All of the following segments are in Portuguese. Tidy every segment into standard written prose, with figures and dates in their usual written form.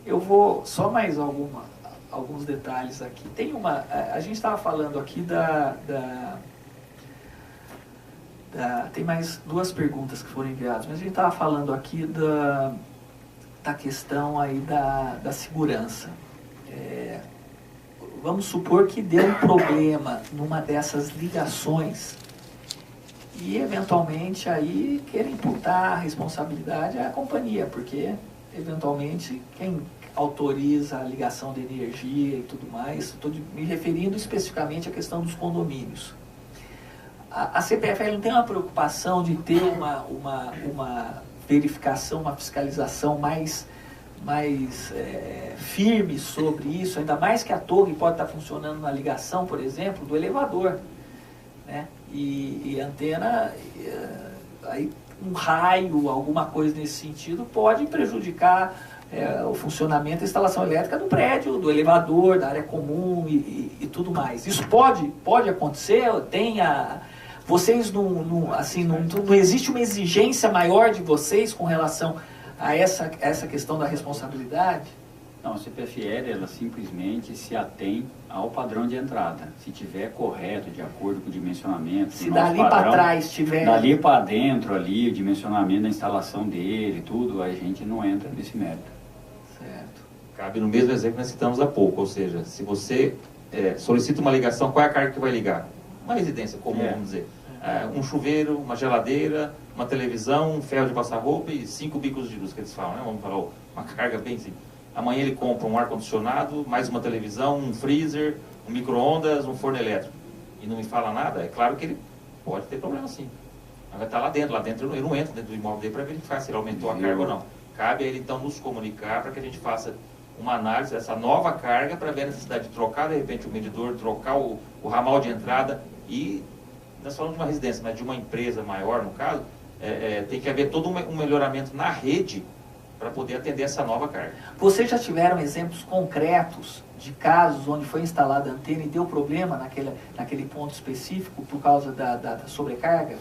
Eu vou só mais alguns detalhes aqui. A gente estava falando aqui tem mais duas perguntas que foram enviadas, mas a gente estava falando aqui da questão aí da segurança. Vamos supor que deu um problema numa dessas ligações e eventualmente aí querer imputar a responsabilidade à companhia, porque eventualmente quem autoriza a ligação de energia e tudo mais, estou me referindo especificamente à questão dos condomínios. A CPFL não tem uma preocupação de ter uma verificação, uma fiscalização mais firme sobre isso, ainda mais que a torre pode estar funcionando na ligação, por exemplo, do elevador, né? E antena, aí um raio, alguma coisa nesse sentido, pode prejudicar o funcionamento da instalação elétrica do prédio, do elevador, da área comum e tudo mais. Isso pode acontecer, vocês não existe uma exigência maior de vocês com relação a essa questão da responsabilidade? Não, a CPFL, ela simplesmente se atém ao padrão de entrada. Se tiver correto, de acordo com o dimensionamento, se dali para trás tiver... Dali para dentro, ali, o dimensionamento da instalação dele, tudo, a gente não entra nesse mérito. Certo. Cabe no mesmo exemplo que nós citamos há pouco, ou seja, se você solicita uma ligação, qual é a carga que vai ligar? Uma residência comum, vamos dizer. Um chuveiro, uma geladeira, uma televisão, um ferro de passar roupa e 5 bicos de luz, que eles falam, né? Vamos falar, uma carga bem simples. Amanhã ele compra um ar-condicionado, mais uma televisão, um freezer, um micro-ondas, um forno elétrico. E não me fala nada, é claro que ele pode ter problema sim. Mas vai estar lá dentro ele não entra dentro do imóvel dele para verificar se ele aumentou a carga ou não. Cabe a ele então nos comunicar para que a gente faça uma análise dessa nova carga para ver a necessidade de trocar de repente o medidor, trocar o ramal de entrada e, nós falamos de uma residência, mas de uma empresa maior no caso, tem que haver todo um melhoramento na rede para poder atender essa nova carga. Vocês já tiveram exemplos concretos de casos onde foi instalada a antena e deu problema naquele ponto específico por causa da sobrecarga?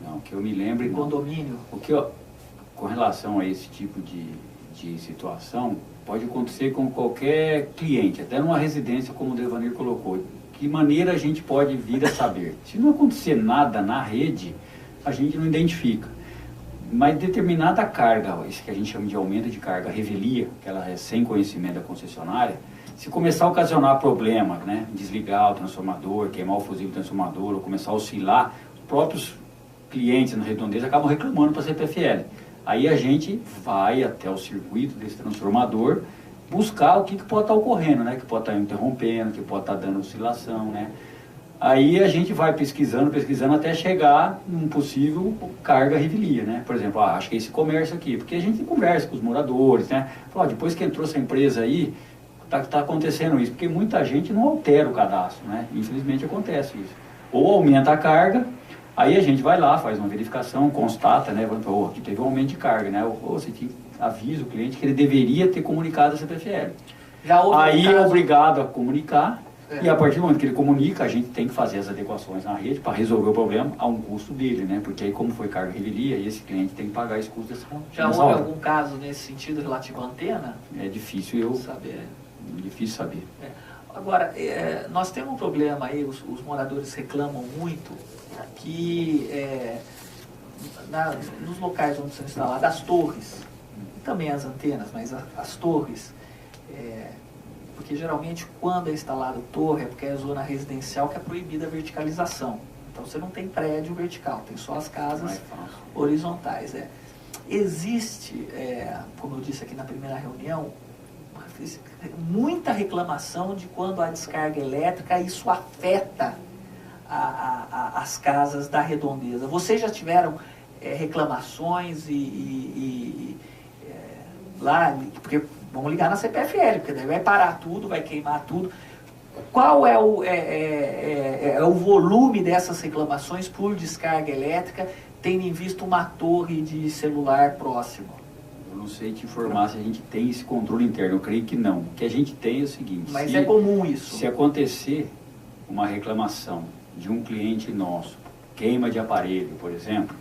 Não, que eu me lembre. No condomínio? Com relação a esse tipo de situação, pode acontecer com qualquer cliente, até numa residência, como o Devanir colocou. Que maneira a gente pode vir a saber? Se não acontecer nada na rede, a gente não identifica. Mas determinada carga, isso que a gente chama de aumento de carga, revelia, que ela é sem conhecimento da concessionária, se começar a ocasionar problema, né, desligar o transformador, queimar o fusível transformador, ou começar a oscilar, os próprios clientes na redondeza acabam reclamando para a CPFL. Aí a gente vai até o circuito desse transformador, buscar o que pode estar ocorrendo, né, que pode estar interrompendo, que pode estar dando oscilação, né. Aí a gente vai pesquisando até chegar num possível carga revelia, né? Por exemplo, acho que é esse comércio aqui, porque a gente conversa com os moradores, né? Fala, depois que entrou essa empresa aí, tá acontecendo isso, porque muita gente não altera o cadastro, né? Infelizmente acontece isso. Ou aumenta a carga, aí a gente vai lá, faz uma verificação, constata, né? Aqui teve um aumento de carga, né? Ou você avisa o cliente que ele deveria ter comunicado a CPFL. Aí é obrigado a comunicar. E a partir do momento que ele comunica, a gente tem que fazer as adequações na rede para resolver o problema a um custo dele, né? Porque aí, como foi carga revelia, esse cliente tem que pagar esse custo dessa Já houve algum caso nesse sentido relativo à antena? É difícil saber. Difícil saber. Agora, nós temos um problema aí, os moradores reclamam muito que nos locais onde são instaladas as torres, também as antenas, mas as torres, porque geralmente quando é instalada torre é porque é zona residencial que é proibida a verticalização. Então você não tem prédio vertical, tem só as casas horizontais. Existe, como eu disse aqui na primeira reunião, muita reclamação de quando há descarga elétrica, isso afeta as casas da redondeza. Vocês já tiveram reclamações lá, porque vamos ligar na CPFL, porque daí vai parar tudo, vai queimar tudo. Qual é o volume dessas reclamações por descarga elétrica, tendo em vista uma torre de celular próximo? Eu não sei te informar se a gente tem esse controle interno, eu creio que não. O que a gente tem é o seguinte... Mas é comum isso? Se acontecer uma reclamação de um cliente nosso, queima de aparelho, por exemplo,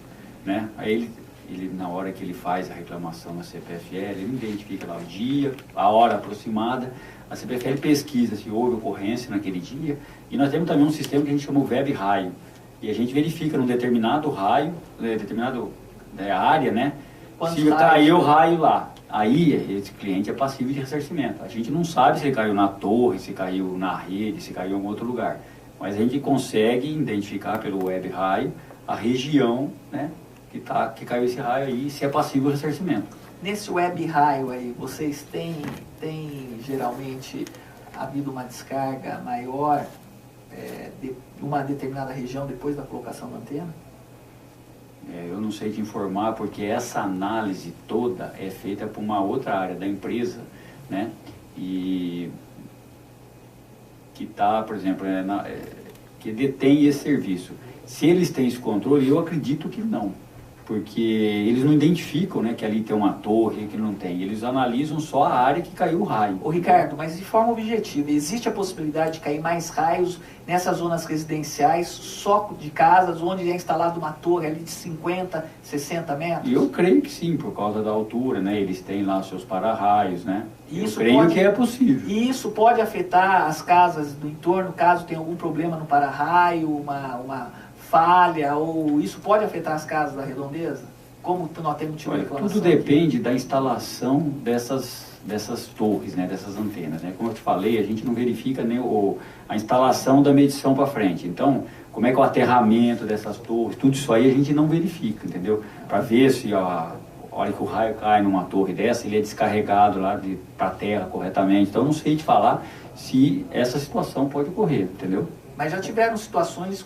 né? Aí ele, na hora que ele faz a reclamação na CPFL, ele identifica lá o dia, a hora aproximada, a CPFL pesquisa se houve ocorrência naquele dia, e nós temos também um sistema que a gente chama o web raio, e a gente verifica num determinado raio, determinado área, né, se caiu o raio lá. Aí esse cliente é passivo de ressarcimento. A gente não sabe se ele caiu na torre, se caiu na rede, se caiu em algum outro lugar, mas a gente consegue identificar pelo web raio a região, né, que caiu esse raio aí, se é passivo de ressarcimento. Nesse web raio aí, vocês têm geralmente havido uma descarga maior de uma determinada região depois da colocação da antena? Eu não sei te informar, porque essa análise toda é feita por uma outra área da empresa, né? E que está, por exemplo, que detém esse serviço. Se eles têm esse controle, eu acredito que não, porque eles não identificam, né, que ali tem uma torre, que não tem. Eles analisam só a área que caiu o raio. Ô Ricardo, mas de forma objetiva, existe a possibilidade de cair mais raios nessas zonas residenciais, só de casas, onde é instalada uma torre ali de 50, 60 metros? Eu creio que sim, por causa da altura, né? Eles têm lá seus para-raios, né? Isso eu creio que é possível. E isso pode afetar as casas do entorno, caso tenha algum problema no para-raio, uma falha, ou isso pode afetar as casas da redondeza? Como nós temos tido reclamação? Tudo depende da instalação dessas torres, né, dessas antenas, né? Como eu te falei, a gente não verifica nem a instalação da medição para frente. Então, como é que é o aterramento dessas torres, tudo isso aí a gente não verifica, entendeu? Para ver se a hora que o raio cai numa torre dessa, ele é descarregado lá para a terra corretamente. Então, eu não sei te falar se essa situação pode ocorrer, entendeu? Mas já tiveram situações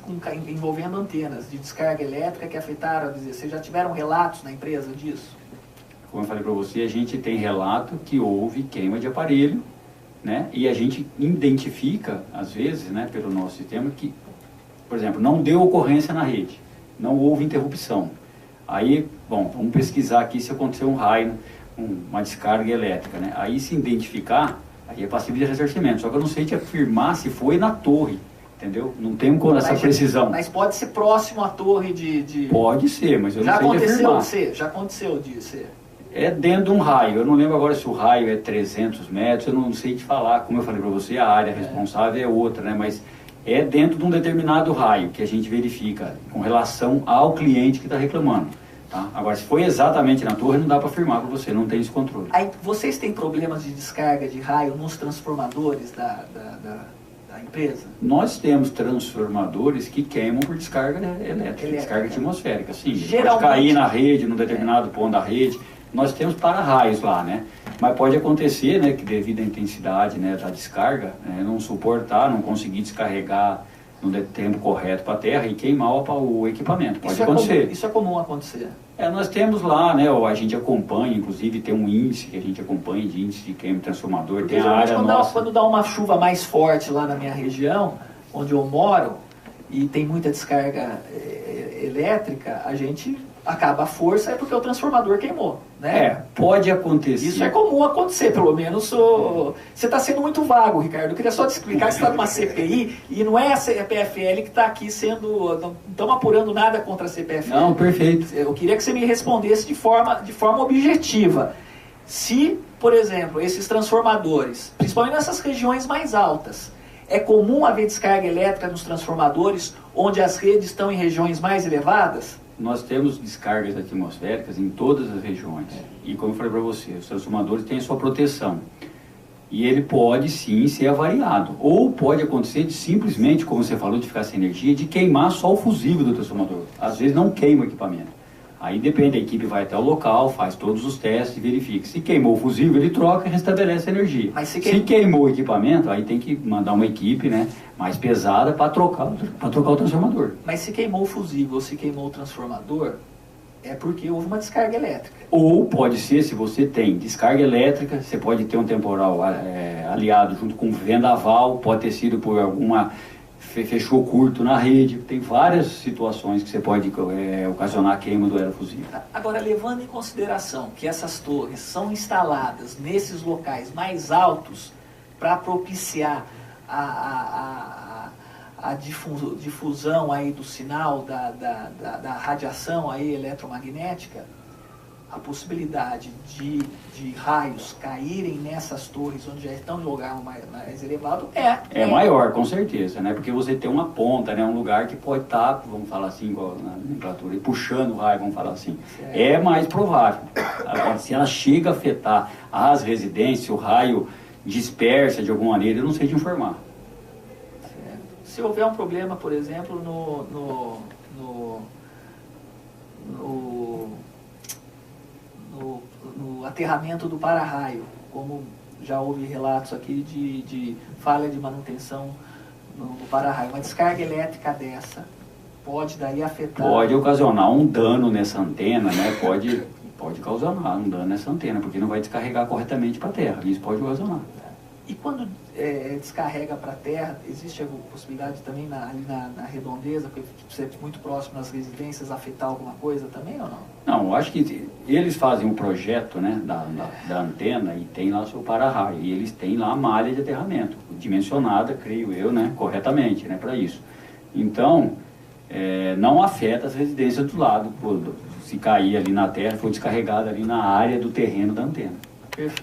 envolvendo antenas de descarga elétrica que afetaram, vocês já tiveram relatos na empresa disso? Como eu falei para você, a gente tem relato que houve queima de aparelho, né? E a gente identifica, às vezes, né, pelo nosso sistema, que, por exemplo, não deu ocorrência na rede, não houve interrupção. Aí, bom, vamos pesquisar aqui se aconteceu um raio, uma descarga elétrica, né? Aí, se identificar, aí é passível de ressarcimento. Só que eu não sei te afirmar se foi na torre. Entendeu? Não tem essa precisão. Mas pode ser próximo à torre de... Pode ser, mas eu não sei te afirmar. Já aconteceu de ser? É dentro de um raio. Eu não lembro agora se o raio é 300 metros, eu não sei te falar. Como eu falei para você, a área responsável é outra, né? Mas é dentro de um determinado raio que a gente verifica com relação ao cliente que está reclamando. Tá? Agora, se foi exatamente na torre, não dá para afirmar para você, não tem esse controle. Aí, vocês têm problemas de descarga de raio nos transformadores da empresa? Nós temos transformadores que queimam por descarga elétrica, descarga atmosférica, sim. Geralmente, pode cair na rede, num determinado ponto da rede. Nós temos para-raios lá, né? Mas pode acontecer, né, que devido à intensidade, né, da descarga, não suportar, não conseguir descarregar no tempo correto para a terra e queimar o equipamento. Pode acontecer. Isso é comum acontecer. Nós temos lá, né, a gente acompanha, inclusive tem um índice que a gente acompanha de índice de queima de transformador. Porque tem a área nossa. Quando dá uma chuva mais forte lá na minha região, onde eu moro, e tem muita descarga elétrica, a gente acaba a força porque o transformador queimou, né? Pode acontecer. Isso é comum acontecer, pelo menos. Você está sendo muito vago, Ricardo. Eu queria só te explicar que você está numa CPI e não é a CPFL que está aqui sendo... Não estamos apurando nada contra a CPFL. Não, perfeito. Eu queria que você me respondesse de forma objetiva. Se, por exemplo, esses transformadores, principalmente nessas regiões mais altas, é comum haver descarga elétrica nos transformadores onde as redes estão em regiões mais elevadas? Nós temos descargas atmosféricas em todas as regiões. E como eu falei para você, os transformadores têm a sua proteção. E ele pode sim ser avariado. Ou pode acontecer de simplesmente, como você falou, de ficar sem energia, de queimar só o fusível do transformador. Às vezes não queima o equipamento. Aí depende, a equipe vai até o local, faz todos os testes e verifica. Se queimou o fusível, ele troca e restabelece a energia. Mas se queimou o equipamento, aí tem que mandar uma equipe, né, mais pesada para trocar o transformador. Mas se queimou o fusível ou se queimou o transformador, é porque houve uma descarga elétrica. Ou pode ser, se você tem descarga elétrica, você pode ter um temporal aliado junto com vendaval, pode ter sido por alguma... fechou curto na rede, tem várias situações que você pode ocasionar queima do aerofusível. Agora, levando em consideração que essas torres são instaladas nesses locais mais altos para propiciar a difusão aí do sinal da radiação aí eletromagnética, a possibilidade de raios caírem nessas torres onde já estão em lugar mais elevado é maior, com certeza, né? Porque você tem uma ponta, né? Um lugar que pode estar, vamos falar assim, igual na nomenclatura, puxando o raio, vamos falar assim. É mais provável. Agora, se ela chega a afetar as residências, o raio dispersa de alguma maneira, eu não sei te informar. Certo. Se houver um problema, por exemplo, no aterramento do para-raio, como já houve relatos aqui de falha de manutenção no para-raio, uma descarga elétrica dessa pode daí afetar... Pode ocasionar um dano nessa antena, né? Pode ocasionar um dano nessa antena, porque não vai descarregar corretamente para a terra, isso pode ocasionar. E quando descarrega para a terra, existe a possibilidade também ali na redondeza, porque você é muito próximo das residências, afetar alguma coisa também ou não? Não, eu acho que eles fazem um projeto, né, da antena e tem lá o seu para-raio, e eles têm lá a malha de aterramento, dimensionada, creio eu, né, corretamente, né, para isso. Então, não afeta as residências do lado, se cair ali na terra, for descarregado ali na área do terreno da antena. Perfeito.